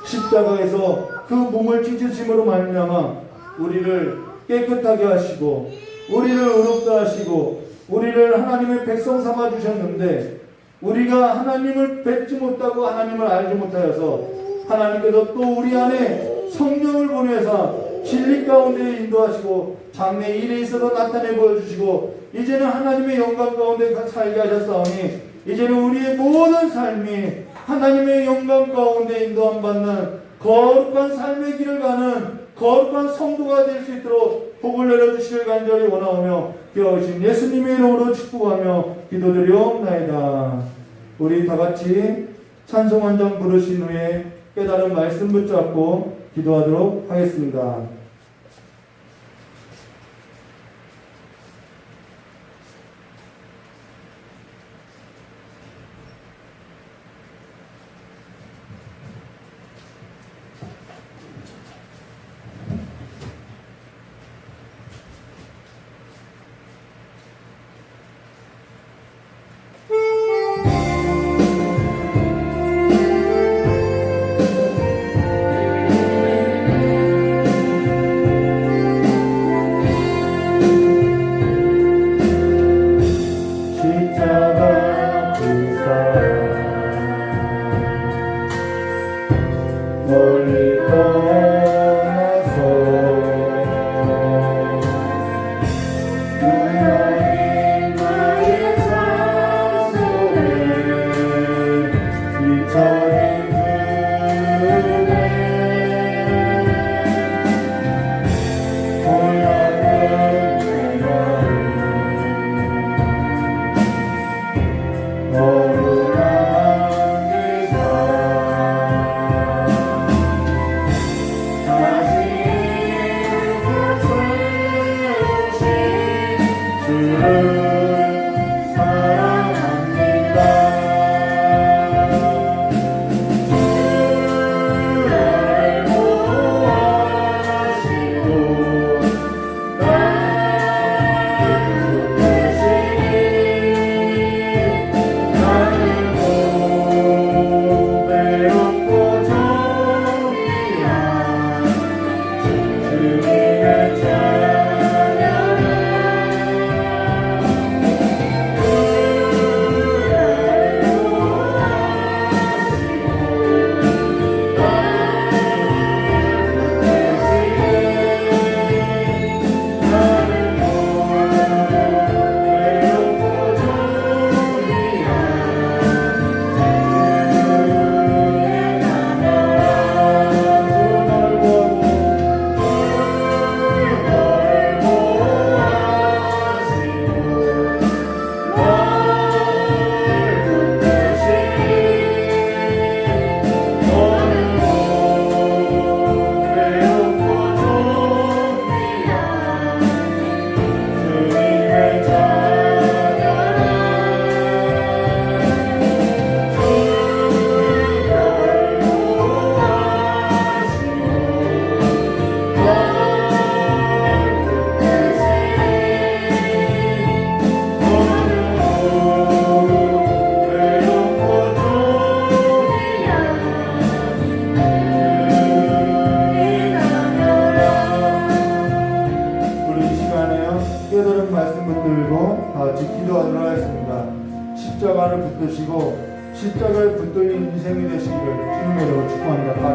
십자가에서 그 몸을 찢으심으로 말미암아 우리를 깨끗하게 하시고 우리를 의롭다 하시고 우리를 하나님의 백성 삼아 주셨는데 우리가 하나님을 뵙지 못하고 하나님을 알지 못하여서 하나님께서 또 우리 안에 성령을 보내서 진리 가운데 인도하시고 장래 일에 있어서 나타내 보여주시고 이제는 하나님의 영광 가운데 살게 하셨사오니 이제는 우리의 모든 삶이 하나님의 영광 가운데 인도함 받는 거룩한 삶의 길을 가는 거룩한 성도가 될 수 있도록 복을 내려주시길 간절히 원하오며 기도하신 예수님의 이름으로 축복하며 기도드리옵나이다. 우리 다같이 찬송 한 장 부르신 후에 깨달은 말씀 붙잡고 기도하도록 하겠습니다. 깨달은 말씀 붙들고 다 같이 기도하도록 하겠습니다. 십자가를 붙드시고 십자가에 붙들린 인생이 되시기를 주님의 이름으로 축복합니다.